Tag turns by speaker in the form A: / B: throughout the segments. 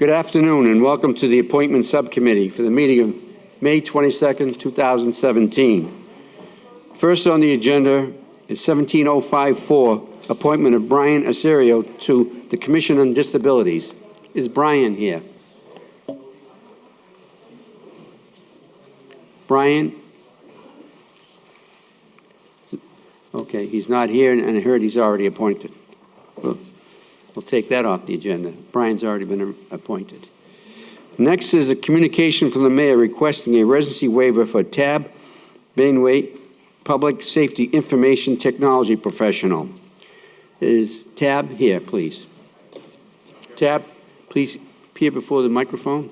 A: Good afternoon and welcome to the Appointment Subcommittee for the meeting of May 22nd, 2017. First on the agenda is 17054, appointment of Bryan Arciero to the Commission on Disabilities. Is Bryan here? Bryan? Okay, he's not here, and I heard he's already appointed. We'll take that off the agenda. Bryan's already been appointed. Next is a communication from the mayor requesting a residency waiver for Tab Banwait, Public Safety Information Technology Professional. Is Tab here, please? Tab, please appear before the microphone.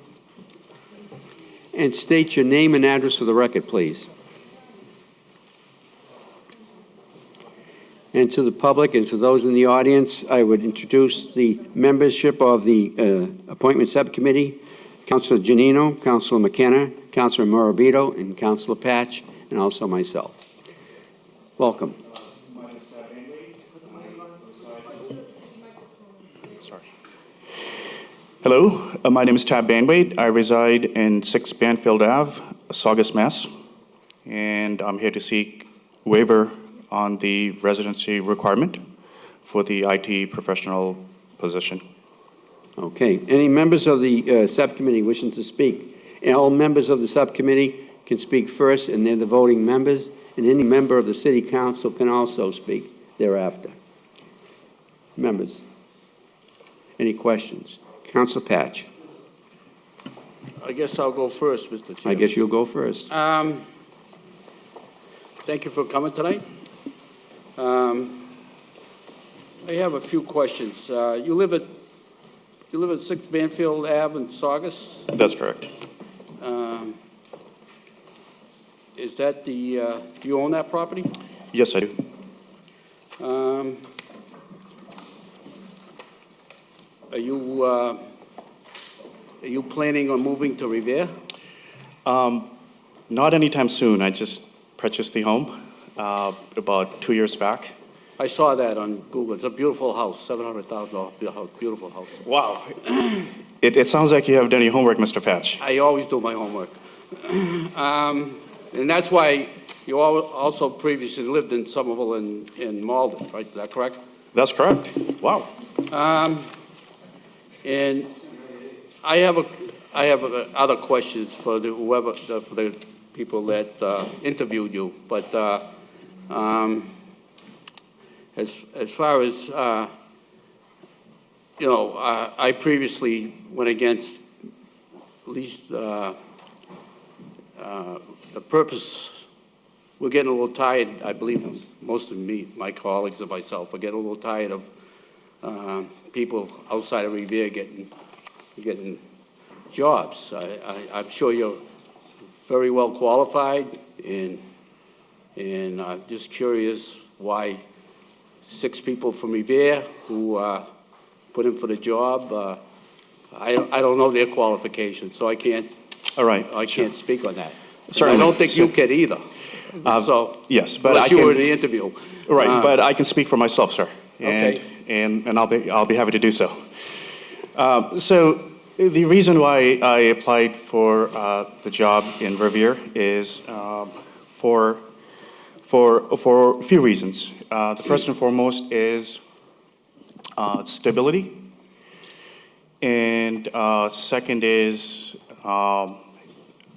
A: And state your name and address for the record, please. And to the public and for those in the audience, I would introduce the membership of the Appointment Subcommittee: Councillor Giannino, Councillor McKenna, Councillor Morabito, and Councillor Patch, and also myself. Welcome.
B: Hello, my name is Tab Banwait. I reside in 6 Banfield Ave, Saugus, Mass. And I'm here to seek waiver on the residency requirement for the IT professional position.
A: Okay. Any members of the subcommittee wishing to speak? And all members of the subcommittee can speak first, and they're the voting members. And any member of the City Council can also speak thereafter. Members, any questions? Councillor Patch.
C: I guess I'll go first, Mr. Chairman.
A: I guess you'll go first.
C: Thank you for coming tonight. I have a few questions. You live at 6 Banfield Ave in Saugus?
B: That's correct.
C: Is that the, do you own that property?
B: Yes, I do.
C: Are you planning on moving to Revere?
B: Not anytime soon. I just purchased the home about 2 years back.
C: I saw that on Google. It's a beautiful house, $700,000 beautiful house.
B: Wow. It sounds like you have done your homework, Mr. Patch.
C: I always do my homework. And that's why you also previously lived in Somerville and Malden, right? Is that correct?
B: That's correct. Wow.
C: And I have other questions for the people that interviewed you, but as far as you know, I previously went against at least the purpose. We're getting a little tired. I believe most of my colleagues and myself, are getting a little tired of people outside of Revere getting jobs. I'm sure you're very well qualified, and I'm just curious why 6 people from Revere who put in for the job, I don't know their qualifications, so I can't.
B: All right.
C: I can't speak on that.
B: Certainly.
C: I don't think you can either. So
B: yes, but
C: unless you were in the interview.
B: Right, but I can speak for myself, sir.
C: Okay.
B: And I'll be happy to do so. So the reason why I applied for the job in Revere is for a few reasons. The first and foremost is stability, and second is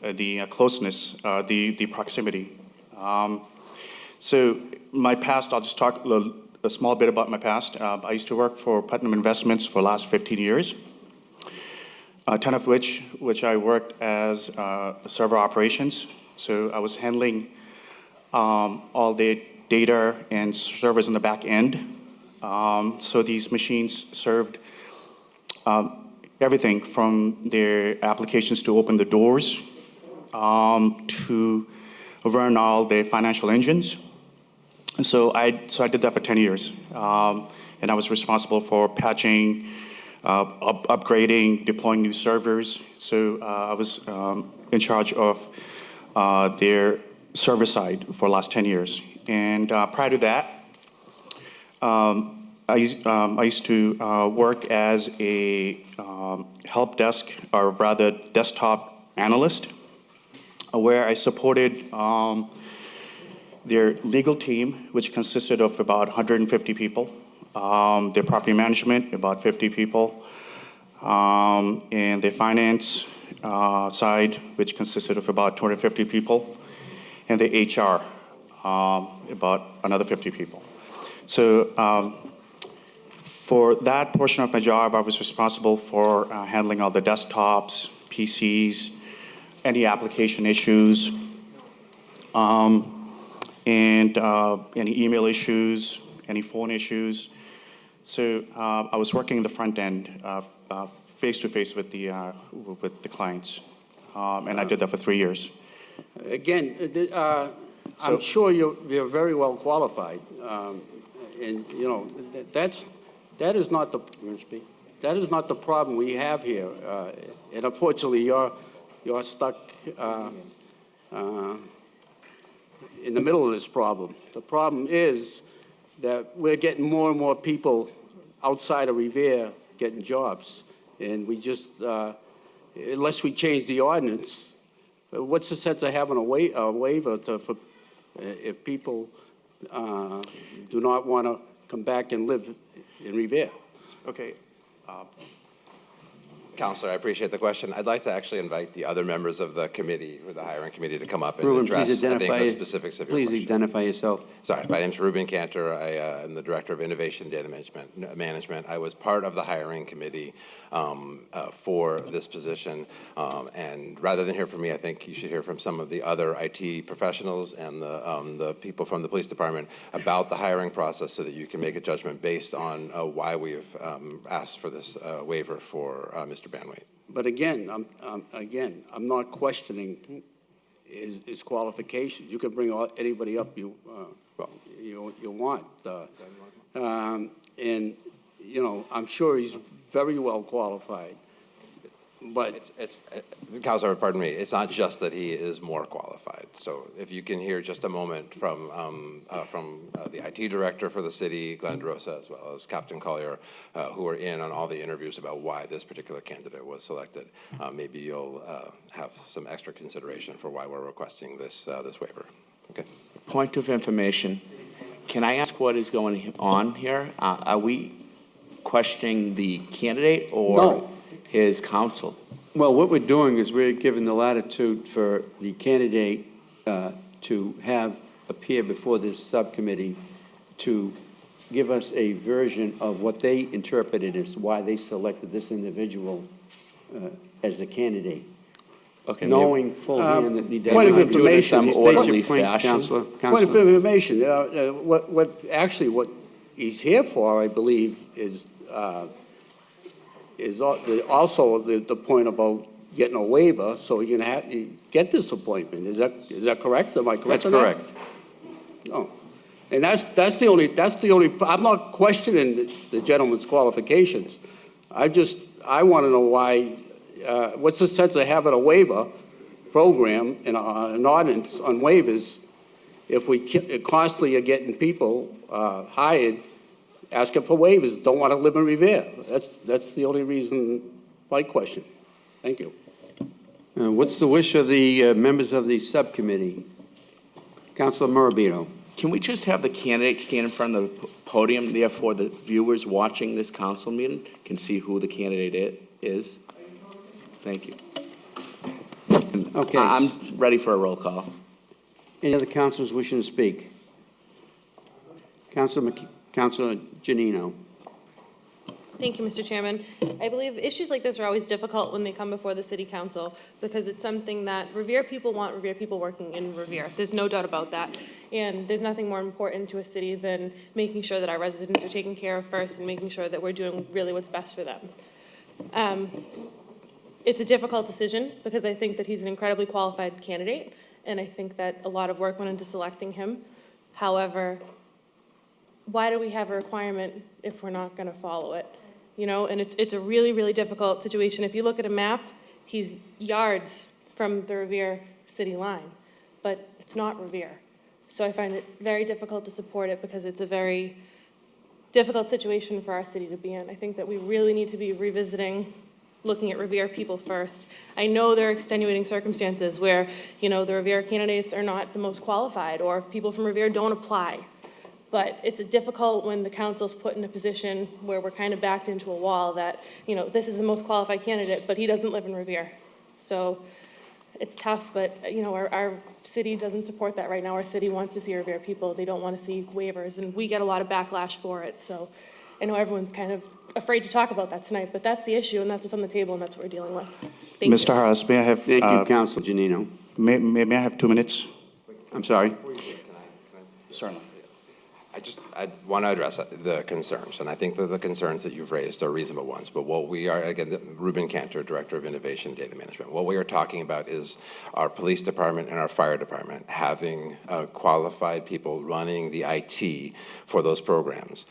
B: the closeness, the proximity. So my past, I'll just talk a small bit about my past. I used to work for Putnam Investments for the last 15 years, 10 of which I worked as server operations. So I was handling all the data and servers in the back end. So these machines served everything from their applications to open the doors to run all the financial engines. And so I did that for 10 years. And I was responsible for patching, upgrading, deploying new servers. So I was in charge of their server side for the last 10 years. And prior to that, I used to work as a help desk, or rather desktop analyst, where I supported their legal team, which consisted of about 150 people, their property management, about 50 people, and their finance side, which consisted of about 250 people, and the HR, about another 50 people. So for that portion of my job, I was responsible for handling all the desktops, PCs, any application issues, and any email issues, any phone issues. So I was working in the front end, face-to-face with the clients, and I did that for 3 years.
C: Again, I'm sure you're very well qualified, and you know that is not the problem we have here, and unfortunately you're stuck in the middle of this problem. The problem is that we're getting more and more people outside of Revere getting jobs, and we just unless we change the ordinance, what's the sense of having a waiver for if people do not want to come back and live in Revere?
B: Okay.
D: Councillor, I appreciate the question. I'd like to actually invite the other members of the committee, or the hiring committee, to come up and
A: Ruben,
D: address,
A: please
D: I think,
A: identify
D: the specifics of your question.
A: Please identify yourself.
D: Sorry, my name's Ruben Cantor. I am the Director of Innovation Data Management. I was part of the hiring committee for this position, and rather than hear from me, I think you should hear from some of the other IT professionals and the people from the police department about the hiring process, so that you can make a judgment based on why we've asked for this waiver for Mr. Banwait.
C: But again, I'm not questioning his qualifications. You can bring anybody up you want, and you know I'm sure he's very well qualified. But
D: Councillor, pardon me, it's not just that he is more qualified. So if you can hear just a moment from the IT director for the city, Glenn DeRosa, as well as Captain Collier, who are in on all the interviews about why this particular candidate was selected, maybe you'll have some extra consideration for why we're requesting this waiver. Okay.
E: Point of information. Can I ask what is going on here? Are we questioning the candidate or
C: No.
E: his counsel?
A: Well, what we're doing is we're giving the latitude for the candidate to have appear before this subcommittee to give us a version of what they interpreted as why they selected this individual as the candidate.
E: Okay.
A: Knowing full hand that he doesn't.
C: Point of
A: want to do this,
C: information,
A: state
E: orderly
A: your point,
E: fashion.
A: Councillor.
C: point of information. What he's here for, I believe, is also the point about getting a waiver so he can get this appointment. Is that correct? Am I correct?
A: That's
C: on that?
A: correct.
C: Oh, and that's the only. I'm not questioning the gentleman's qualifications. I want to know why. What's the sense of having a waiver program and an ordinance on waivers if we constantly are getting people hired asking for waivers, don't want to live in Revere? That's the only reason. My question. Thank you.
A: What's the wish of the members of the subcommittee? Councillor Morabito.
E: Can we just have the candidate stand in front of the podium, therefore the viewers watching this council meeting can see who the candidate is? Thank you.
A: Okay.
E: I'm ready for a roll call.
A: Any other councillors wishing to speak? Councillor Giannino.
F: Thank you, Mr. Chairman. I believe issues like this are always difficult when they come before the City Council because it's something that Revere people want Revere people working in Revere. There's no doubt about that. And there's nothing more important to a city than making sure that our residents are taken care of first and making sure that we're doing really what's best for them. It's a difficult decision because I think that he's an incredibly qualified candidate, and I think that a lot of work went into selecting him. However, why do we have a requirement if we're not going to follow it? You know, and it's a really, really difficult situation. If you look at a map, he's yards from the Revere city line, but it's not Revere. So I find it very difficult to support it because it's a very difficult situation for our city to be in. I think that we really need to be revisiting looking at Revere people first. I know there are extenuating circumstances where, you know, the Revere candidates are not the most qualified, or people from Revere don't apply. But it's difficult when the council's put in a position where we're kind of backed into a wall that, you know, this is the most qualified candidate, but he doesn't live in Revere. So it's tough, but, you know, our city doesn't support that right now. Our city wants to see Revere people. They don't want to see waivers, and we get a lot of backlash for it. So I know everyone's kind of afraid to talk about that tonight, but that's the issue, and that's what's on the table, and that's what we're dealing with. Thank you.
B: Mr. Harris, may I have?
A: Thank you, Councilor Giannino.
B: May I have 2 minutes?
A: I'm sorry.
B: Certainly.
D: I want to address the concerns, and I think that the concerns that you've raised are reasonable ones. But what we are, again, Ruben Cantor, Director of Innovation and Data Management, what we are talking about is our police department and our fire department having qualified people running the IT for those programs.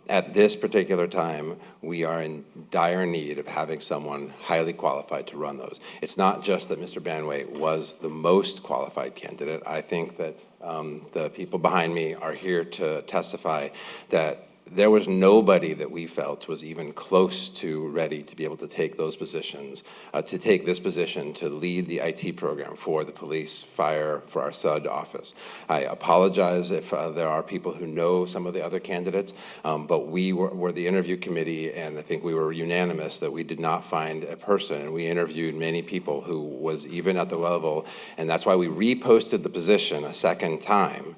D: At this particular time, we are in dire need of having someone highly qualified to run those. It's not just that Mr. Banwait was the most qualified candidate. I think that the people behind me are here to testify that there was nobody that we felt was even close to ready to be able to take those positions, to take this position to lead the IT program for the police, fire, for our SUD office. I apologize if there are people who know some of the other candidates, but we were the interview committee, and I think we were unanimous that we did not find a person, and we interviewed many people who was even at the level, and that's why we reposted the position a second time,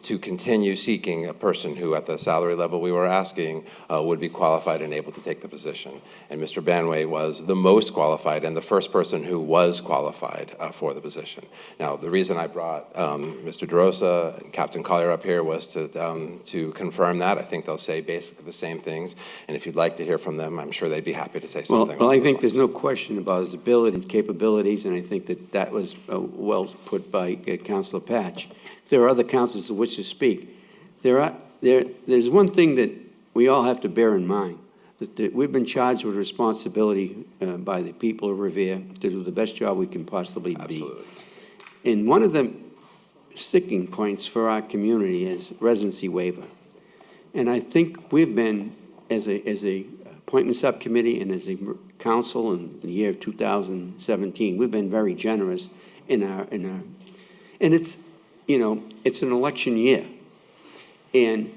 D: to continue seeking a person who, at the salary level we were asking, would be qualified and able to take the position. And Mr. Banwait was the most qualified and the first person who was qualified for the position. Now, the reason I brought Mr. DeRosa and Captain Collier up here was to confirm that. I think they'll say basically the same things. And if you'd like to hear from them, I'm sure they'd be happy to say something.
A: Well, I think there's no question about his ability and capabilities, and I think that that was well put by Councilor Patch. There are other councils who wish to speak. There's one thing that we all have to bear in mind, that we've been charged with responsibility by the people of Revere to do the best job we can possibly be.
D: Absolutely.
A: And one of the sticking points for our community is residency waiver. And I think we've been, as a appointment subcommittee and as a council in the year of 2017, we've been very generous in our, and it's, you know, it's an election year, and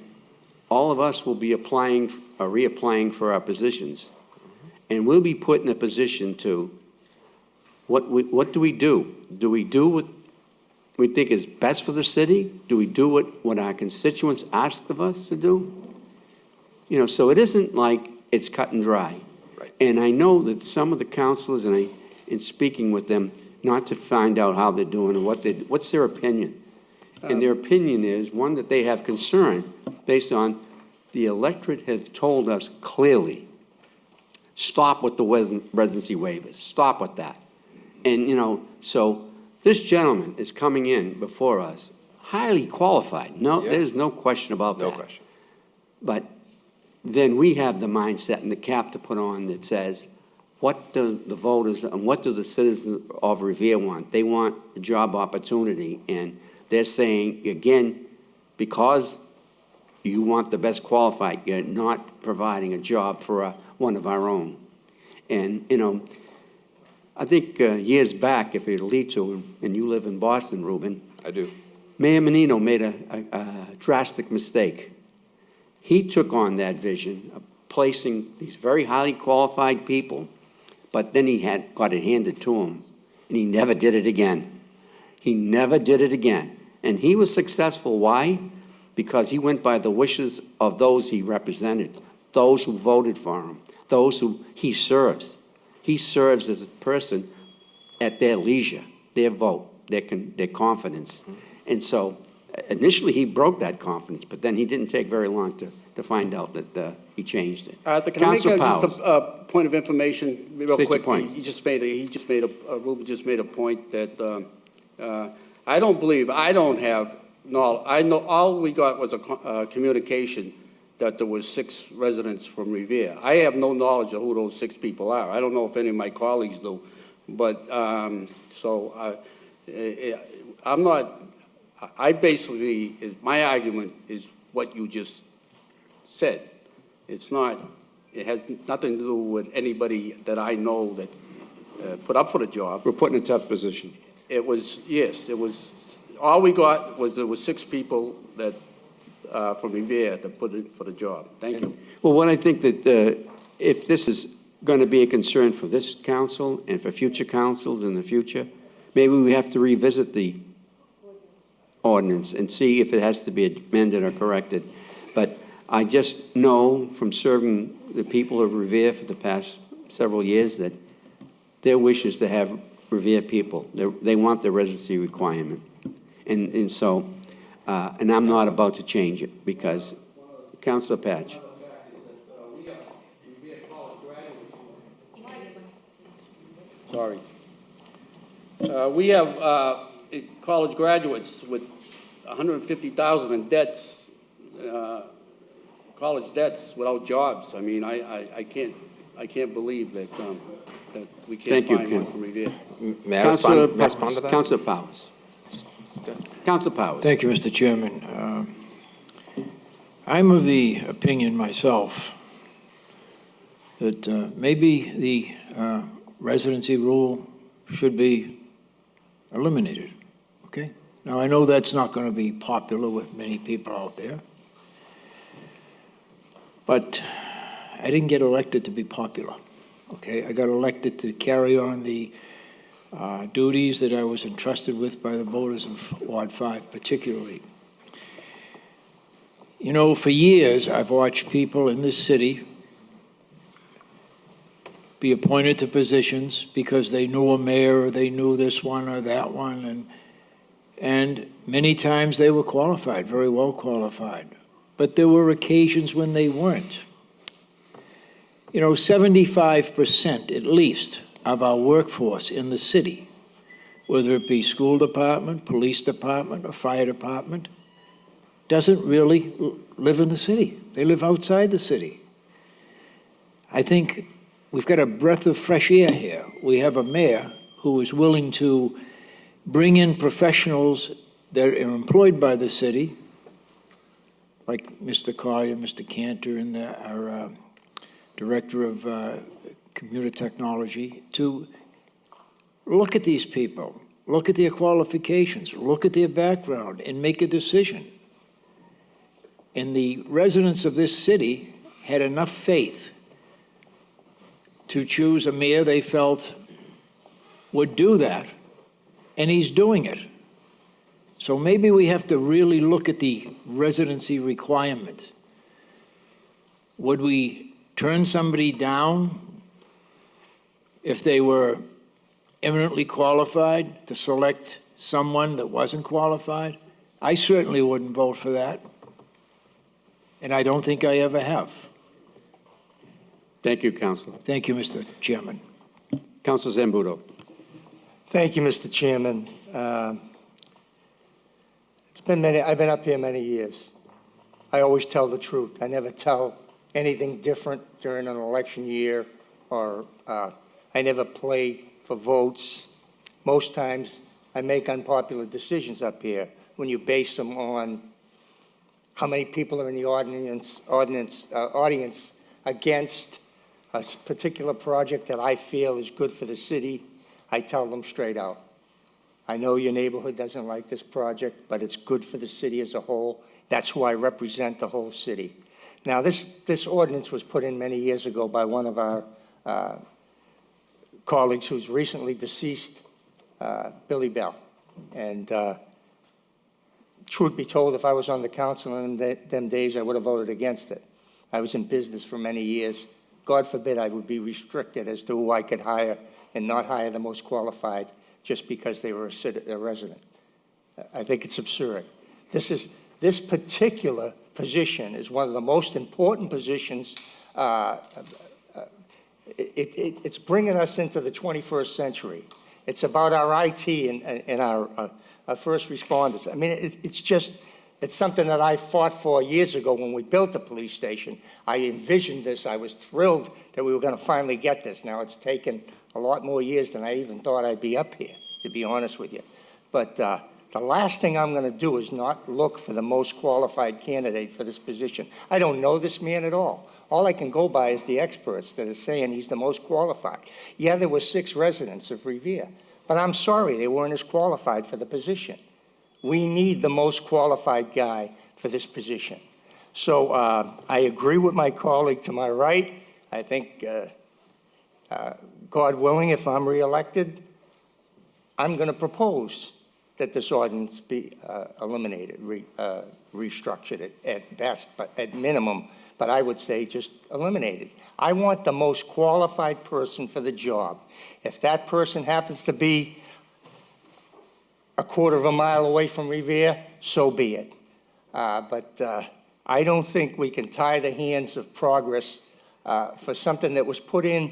A: all of us will be applying or reapplying for our positions, and we'll be put in a position to, what do we do? Do we do what we think is best for the city? Do we do what our constituents ask of us to do? You know, so it isn't like it's cut and dry.
D: Right.
A: And I know that some of the councilors, and in speaking with them, not to find out how they're doing or what's their opinion. And their opinion is, one, that they have concern based on the electorate has told us clearly, stop with the residency waivers, stop with that. And, you know, so this gentleman is coming in before us, highly qualified. No,
D: Yeah.
A: There's no question about that.
D: No question.
A: But then we have the mindset and the cap to put on that says, what do the voters and what do the citizens of Revere want? They want a job opportunity, and they're saying, again, because you want the best qualified, you're not providing a job for one of our own. And, you know, I think years back, if you'd lead to, and you live in Boston, Ruben.
D: I do.
A: Mayor Menino made a drastic mistake. He took on that vision of placing these very highly qualified people, but then he got it handed to him, and he never did it again. He never did it again. And he was successful. Why? Because he went by the wishes of those he represented, those who voted for him, those who he serves. He serves as a person at their leisure, their vote, their confidence. And so initially he broke that confidence, but then he didn't take very long to find out that he changed it.
C: Can I make just a point of information real
A: State your
C: quick?
A: point.
C: Ruben just made a point that I don't believe, I don't have knowledge. I know all we got was a communication that there was 6 residents from Revere. I have no knowledge of who those 6 people are. I don't know if any of my colleagues do, but I'm not. I basically, my argument is what you just said. It's not, it has nothing to do with anybody that I know that put up for the job.
A: We're put in a tough position.
C: It was, yes, it was, all we got was there was 6 people that, from Revere that put in for the job. Thank you.
A: Well, what I think that if this is going to be a concern for this council and for future councils in the future, maybe we have to revisit the ordinance and see if it has to be amended or corrected. But I just know from serving the people of Revere for the past several years that their wish is to have Revere people. They want the residency requirement. And so, and I'm not about to change it because, Councilor Patch.
C: Sorry. We have college graduates with $150,000 in debts, college debts without jobs. I mean, I can't believe that that we can't
A: Thank you,
C: find
A: Ken.
C: one from Revere.
D: May I respond to that?
A: Councilor Powers. Councilor Powers.
G: Thank you, Mr. Chairman. I'm of the opinion myself that maybe the residency rule should be eliminated, okay? Now, I know that's not going to be popular with many people out there, but I didn't get elected to be popular, okay? I got elected to carry on the duties that I was entrusted with by the voters of Ward 5 particularly. You know, for years, I've watched people in this city be appointed to positions because they knew a mayor, or they knew this one or that one, and many times they were qualified, very well qualified. But there were occasions when they weren't. You know, 75% at least of our workforce in the city, whether it be school department, police department, or fire department, doesn't really live in the city. They live outside the city. I think we've got a breath of fresh air here. We have a mayor who is willing to bring in professionals that are employed by the city, like Mr. Collier, Mr. Cantor, and our Director of Computer Technology, to look at these people, look at their qualifications, look at their background, and make a decision. And the residents of this city had enough faith to choose a mayor they felt would do that, and he's doing it. So maybe we have to really look at the residency requirement. Would we turn somebody down if they were eminently qualified to select someone that wasn't qualified? I certainly wouldn't vote for that, and I don't think I ever have.
A: Thank you, Councilor.
G: Thank you, Mr. Chairman.
A: Councilor Zambudo.
H: Thank you, Mr. Chairman. I've been up here many years. I always tell the truth. I never tell anything different during an election year, or I never play for votes. Most times I make unpopular decisions up here when you base them on how many people are in the audience against a particular project that I feel is good for the city. I tell them straight out. I know your neighborhood doesn't like this project, but it's good for the city as a whole. That's who I represent, the whole city. Now, this ordinance was put in many years ago by one of our colleagues who's recently deceased, Billy Bell. And truth be told, if I was on the council in them days, I would have voted against it. I was in business for many years. God forbid I would be restricted as to who I could hire and not hire the most qualified just because they were a resident. I think it's absurd. This particular position is one of the most important positions. It's bringing us into the 21st century. It's about our IT and our first responders. I mean, it's something that I fought for years ago when we built the police station. I envisioned this. I was thrilled that we were going to finally get this. Now, it's taken a lot more years than I even thought I'd be up here, to be honest with you. But The last thing I'm going to do is not look for the most qualified candidate for this position. I don't know this man at all. All I can go by is the experts that are saying he's the most qualified. Yeah, there were 6 residents of Revere, but I'm sorry, they weren't as qualified for the position. We need the most qualified guy for this position. So I agree with my colleague to my right. I think, God willing, if I'm reelected, I'm going to propose that this ordinance be eliminated, restructured at best, but at minimum, but I would say just eliminated. I want the most qualified person for the job. If that person happens to be a quarter of a mile away from Revere, so be it. But I don't think we can tie the hands of progress for something that was put in,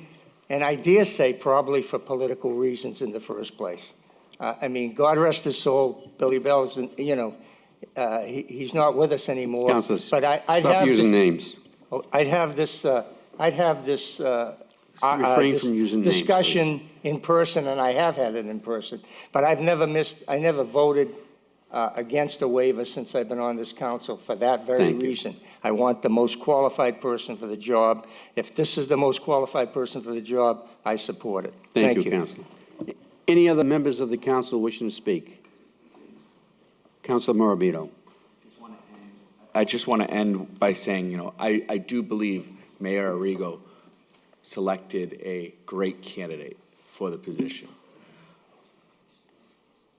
H: and I dare say probably for political reasons in the first place. I mean, God rest his soul, Billy Bell's, you know, he's not with us anymore.
A: Councilor,
H: but I'd
A: stop
H: have
A: using
H: this,
A: names.
H: I'd have this
A: Refrain from using names,
H: discussion in person, and I have had it in person. But I never voted against a waiver since I've been on this council for that very reason. I want the most qualified person for the job. If this is the most qualified person for the job, I support it.
A: Thank you, Councilor. Any other members of the council wishing to speak? Councilor Morabito.
E: I just want to end by saying, you know, I do believe Mayor Arrigo selected a great candidate for the position.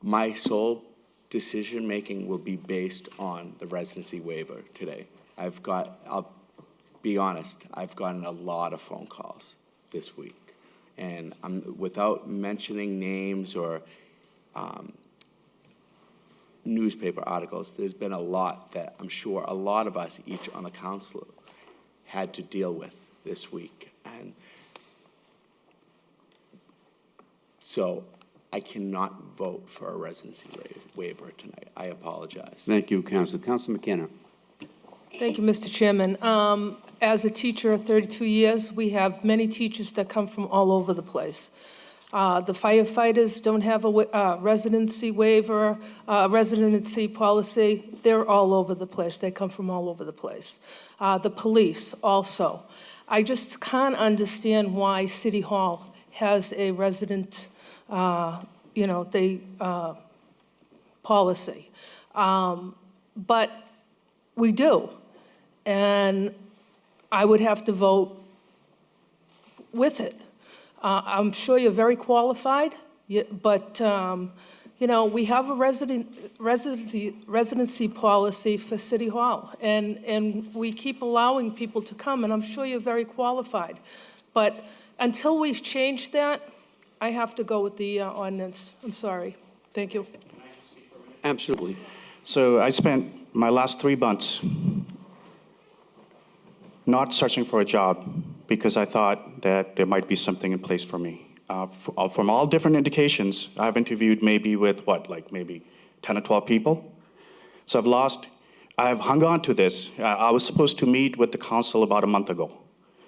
E: My sole decision-making will be based on the residency waiver today. I'll be honest, I've gotten a lot of phone calls this week. And without mentioning names or newspaper articles, there's been a lot that I'm sure a lot of us, each on the council, had to deal with this week. And so I cannot vote for a residency waiver tonight. I apologize.
A: Thank you, Councilor. Councilor McKenna.
I: Thank you, Mr. Chairman. As a teacher of 32 years, we have many teachers that come from all over the place. The firefighters don't have a residency waiver, residency policy. They're all over the place. They come from all over the place. The police also. I just can't understand why City Hall has a resident, policy. But we do. And I would have to vote with it. I'm sure you're very qualified, but we have a residency policy for City Hall, and we keep allowing people to come, and I'm sure you're very qualified. But until we change that, I have to go with the ordinance. I'm sorry. Thank you.
A: Absolutely.
B: So I spent my last 3 months not searching for a job because I thought that there might be something in place for me. From all different indications, I've interviewed maybe with maybe 10 or 12 people. So I've hung on to this. I was supposed to meet with the council about a month ago,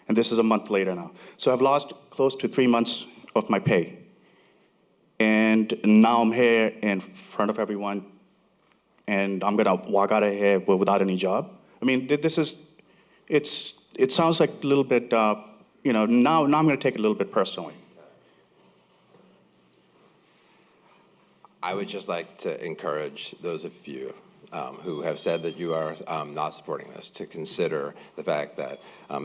B: and this is a month later now. So I've lost close to 3 months of my pay. And now I'm here in front of everyone, and I'm gonna walk out of here without any job. I mean, it sounds like a little bit, now I'm gonna take it a little bit personally.
D: I would just like to encourage those of you who have said that you are not supporting this to consider the fact that,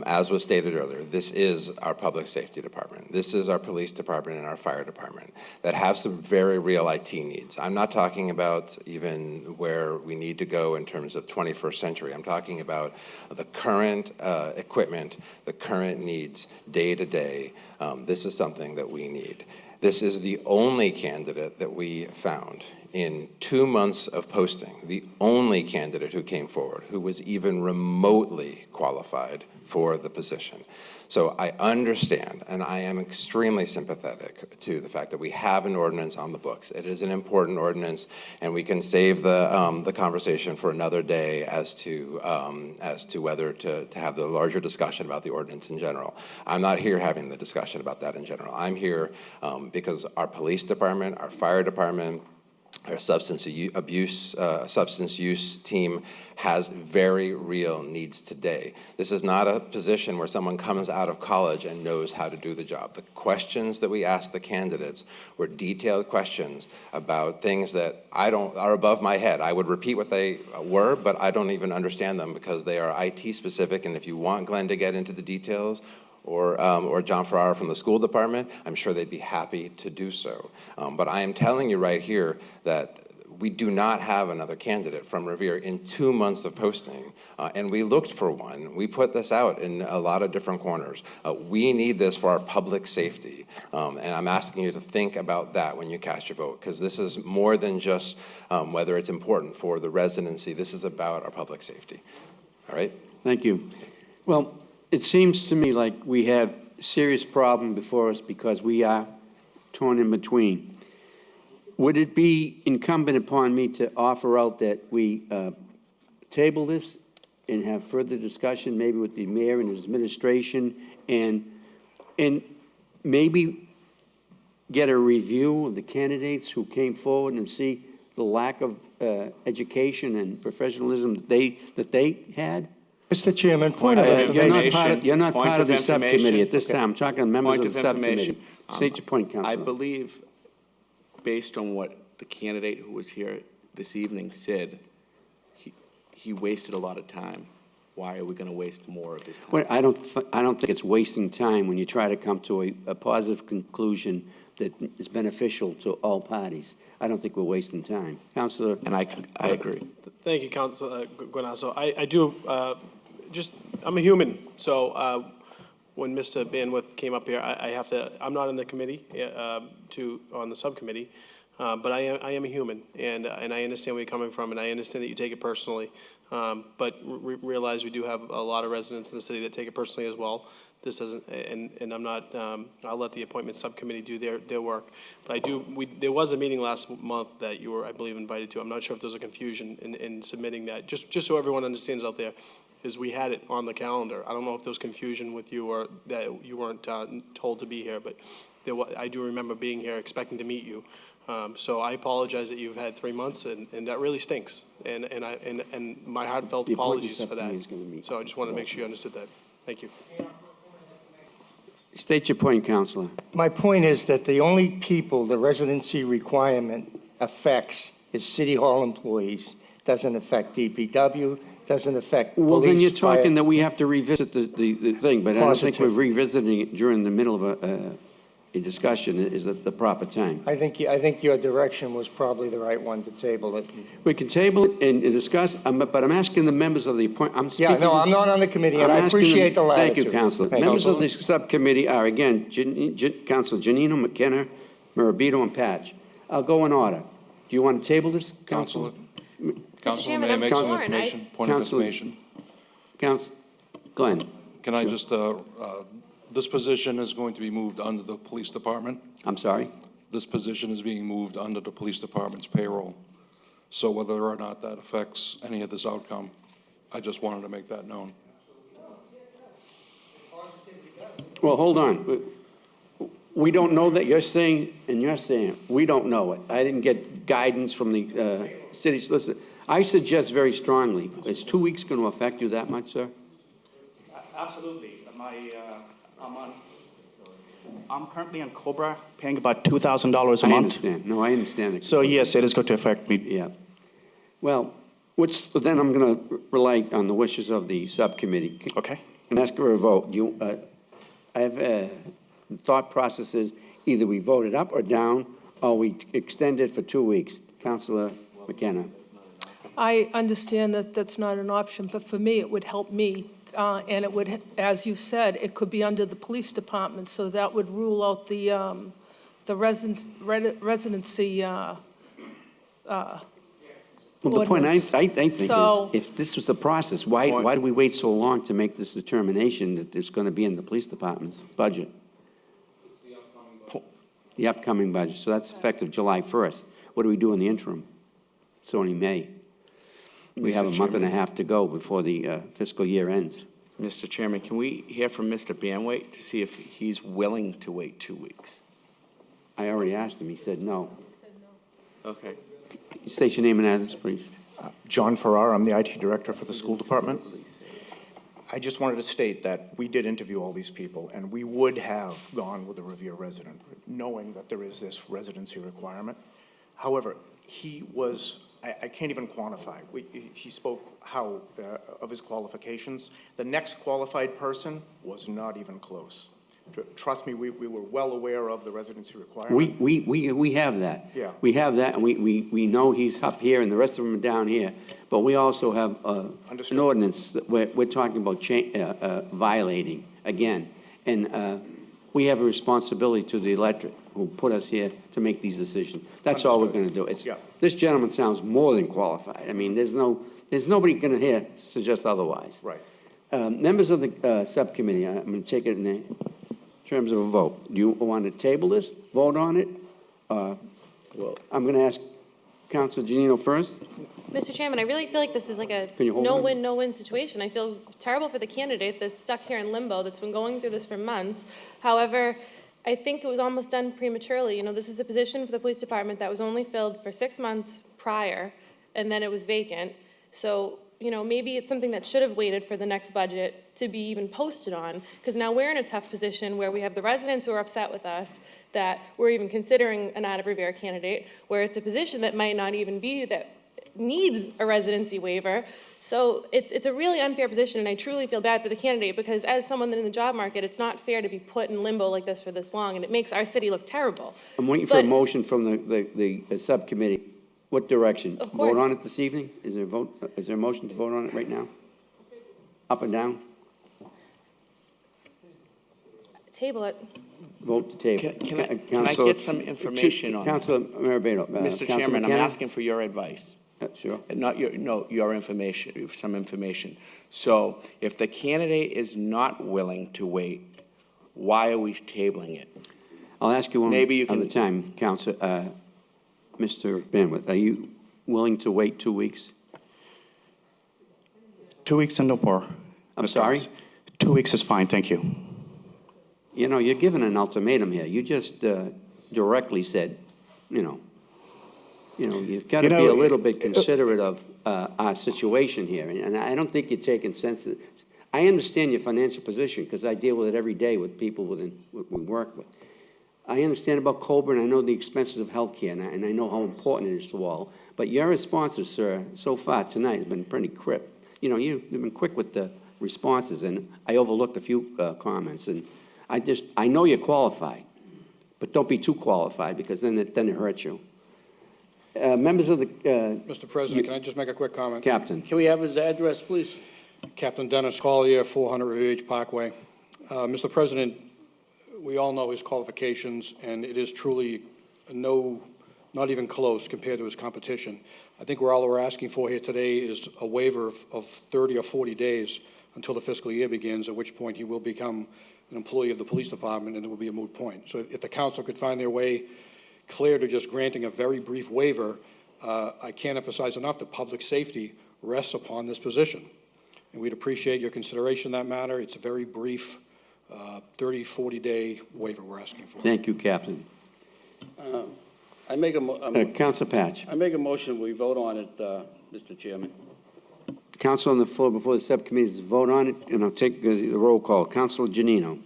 D: as was stated earlier, this is our public safety department. This is our police department and our fire department that have some very real IT needs. I'm not talking about even where we need to go in terms of 21st century. I'm talking about the current equipment, the current needs day to day. This is something that we need. This is the only candidate that we found in 2 months of posting, the only candidate who came forward who was even remotely qualified for the position. So I understand, and I am extremely sympathetic to the fact that we have an ordinance on the books. It is an important ordinance, and we can save the conversation for another day as to whether to have the larger discussion about the ordinance in general. I'm not here having the discussion about that in general. I'm here because our police department, our fire department, our substance use team has very real needs today. This is not a position where someone comes out of college and knows how to do the job. The questions that we asked the candidates were detailed questions about things that are above my head. I would repeat what they were, but I don't even understand them because they are IT specific, and if you want Glenn to get into the details, or John Ferrara from the school department, I'm sure they'd be happy to do so. But I am telling you right here that we do not have another candidate from Revere in 2 months of posting, and we looked for one. We put this out in a lot of different corners. We need this for our public safety, and I'm asking you to think about that when you cast your vote, because this is more than just whether it's important for the residency. This is about our public safety. All right?
A: Thank you. Well, it seems to me like we have a serious problem before us because we are torn in between. Would it be incumbent upon me to offer out that we table this and have further discussion, maybe with the mayor and his administration, and maybe get a review of the candidates who came forward and see the lack of education and professionalism that they had?
E: Mr. Chairman, point of information.
A: You're not part of the subcommittee
E: information.
A: at this
E: Okay.
A: time. I'm talking members
E: Point
A: of the
E: of
A: subcommittee.
E: information.
A: State your point,
E: I
A: Councilor.
E: believe, based on what the candidate who was here this evening said, he wasted a lot of time. Why are we going to waste more of his time?
A: Well, I don't think it's wasting time when you try to come to a positive conclusion that is beneficial to all parties. I don't think we're wasting time. Councilor?
E: And I agree.
J: Thank you, Councilor Guinasso. I do, I'm a human, so when Mr. Banwait came up here, I'm not in the committee, on the subcommittee, but I am a human, and I understand where you're coming from, and I understand that you take it personally, but realize we do have a lot of residents in the city that take it personally as well. This isn't, and I'm not, I'll let the appointment subcommittee do their work. But there was a meeting last month that you were, I believe, invited to. I'm not sure if there's a confusion in submitting that. Just so everyone understands out there, is we had it on the calendar. I don't know if there was confusion with you or that you weren't told to be here, but I do remember being here expecting to meet you. So I apologize that you've had 3 months, and that really stinks. And my heartfelt
A: The appointment
J: apologies for
A: subcommittee
J: that.
A: is gonna meet.
J: So I just wanted to make sure you understood that. Thank you.
A: State your point, Councilor.
H: My point is that the only people the residency requirement affects is City Hall employees. Doesn't affect DPW, doesn't affect police.
A: Well, then you're
H: fire.
A: talking that we have to revisit the thing, but I don't think we're
H: Positive.
A: revisiting it during the middle of a discussion is at the proper time.
H: I think your direction was probably the right one to table it.
A: We can table it and discuss, but I'm asking the members of the I'm
H: Yeah,
A: speaking.
H: no, I'm not on the committee, and
A: I'm
H: I
A: asking
H: appreciate the
A: them-
H: latitude.
A: Thank you, Councilor.
H: Thank
A: Members
H: you.
A: of the subcommittee are, again, Councilor Giannino, McKenna, Morabito, and Patch. I'll go in order. Do you want to table this, Councilor?
K: Councilor,
F: Chairman,
K: may I
F: I'm
K: make some
F: torn.
K: information? Point of
A: Councilor-
K: information.
A: Glenn?
K: Can I just, this position is going to be moved under the police department.
A: I'm sorry?
K: This position is being moved under the police department's payroll. So whether or not that affects any of this outcome, I just wanted to make that known.
A: Well, hold on. We don't know that you're saying, and you're saying, we don't know it. I didn't get guidance from the city solicitor. I suggest very strongly, is 2 weeks going to affect you that much, sir?
B: Absolutely. I'm currently on COBRA, paying about $2,000 a
A: I
B: month.
A: understand. No, I understand it.
B: So yes, it is going to affect me.
A: Yeah. Well, then I'm going to rely on the wishes of the subcommittee.
B: Okay.
A: And ask for a vote. I have thought processes, either we vote it up or down, or we extend it for 2 weeks. Councilor McKenna.
I: I understand that that's not an option, but for me, it would help me. And it would, as you said, it could be under the police department, so that would rule out the residency.
A: Well, the point I think
I: So-
A: is, if this was the process, why do we wait so long to make this determination that it's going to be in the police department's budget? The upcoming budget. So that's effective July 1st. What do we do in the interim? It's only May. We have a month and a half to go before the fiscal year ends.
E: Mr. Chairman, can we hear from Mr. Banwait to see if he's willing to wait 2 weeks?
A: I already asked him. He said no.
E: Okay.
A: State your name and address, please.
L: John Farrar, I'm the IT director for the school department. I just wanted to state that we did interview all these people, and we would have gone with a Revere resident, knowing that there is this residency requirement. However, he was, I can't even quantify. He spoke of his qualifications. The next qualified person was not even close. Trust me, we were well aware of the residency requirement.
A: We have that.
L: Yeah.
A: We have that, and we know he's up here and the rest of them are down here. But we also have an ordinance that we're talking about violating again. And we have a responsibility to the electorate who put us here to make these decisions. That's all we're going to do. This gentleman sounds more than qualified. I mean, there's nobody going to here suggest otherwise.
L: Right.
A: Members of the subcommittee, I'm going to take it in terms of a vote. Do you want to table this, vote on it? Well, I'm going to ask Councillor Giannino first.
F: Mr. Chairman, I really feel like this is like a
A: Can you hold on?
F: no-win, no-win situation. I feel terrible for the candidate that's stuck here in limbo, that's been going through this for months. However, I think it was almost done prematurely. You know, this is a position for the police department that was only filled for 6 months prior, and then it was vacant. So, you know, maybe it's something that should have waited for the next budget to be even posted on, because now we're in a tough position where we have the residents who are upset with us that we're even considering an out-of-Rivera candidate, where it's a position that might not even be that needs a residency waiver. So it's a really unfair position, and I truly feel bad for the candidate, because as someone in the job market, it's not fair to be put in limbo like this for this long, and it makes our city look terrible.
A: I'm waiting for a motion from the subcommittee. What direction?
F: Of course.
A: Vote on it this evening? Is there a vote? Is there a motion to vote on it right now? Up and down?
F: Table it.
A: Vote to table.
E: Can I get some information on that?
A: Councillor Morabito.
E: Mr. Chairman, I'm asking for your advice.
A: Sure.
E: Not your information, some information. So if the candidate is not willing to wait, why are we tabling it?
A: I'll ask you one
E: Maybe you
A: other
E: can-
A: time, Councillor. Mr. Banwait, are you willing to wait 2 weeks?
B: 2 weeks and no more.
A: I'm sorry?
B: 2 weeks is fine, thank you.
A: You know, you're given an ultimatum here. You just directly said, you've got to be a little bit considerate of our situation here. And I don't think you're taking sense. I understand your financial position because I deal with it every day with people we work with. I understand about Cobra, and I know the expenses of healthcare, and I know how important it is to all. But your responses, sir, so far tonight has been pretty crisp. You've been quick with the responses, and I overlooked a few comments. And I know you're qualified, but don't be too qualified, because then it hurts you. Members of the...
K: Mr. President, can I just make a quick comment?
A: Captain.
G: Can we have his address, please?
K: Captain Dennis Collier, 400 Revere Parkway. Mr. President, we all know his qualifications, and it is truly not even close compared to his competition. I think all we're asking for here today is a waiver of 30 or 40 days until the fiscal year begins, at which point he will become an employee of the police department, and it will be a moot point. So if the council could find their way clear to just granting a very brief waiver, I can't emphasize enough that public safety rests upon this position. And we'd appreciate your consideration in that matter. It's a very brief 30, 40-day waiver we're asking for.
A: Thank you, Captain. Councilor Patch.
G: I make a motion, we vote on it, Mr. Chairman.
A: Council on the floor before the subcommittees vote on it, and I'll take the roll call. Councilor Giannino.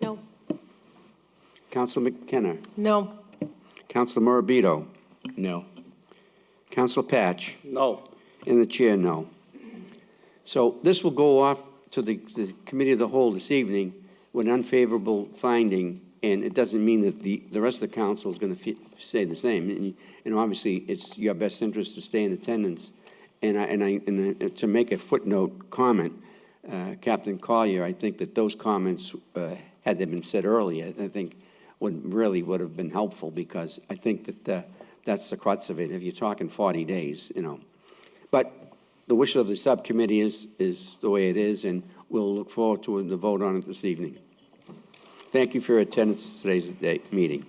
F: No.
A: Councilor McKenna.
I: No.
A: Councilor Morabito.
E: No.
A: Councilor Patch.
G: No.
A: And the chair, no. So this will go off to the committee of the whole this evening with an unfavorable finding, and it doesn't mean that the rest of the council is going to say the same. And obviously, it's your best interest to stay in attendance. And to make a footnote comment, Captain Collier, I think that those comments, had they been said earlier, I think would have been helpful, because I think that that's the crux of it. If you're talking 40 days, But the wish of the subcommittee is the way it is, and we'll look forward to the vote on it this evening. Thank you for your attendance at today's meeting.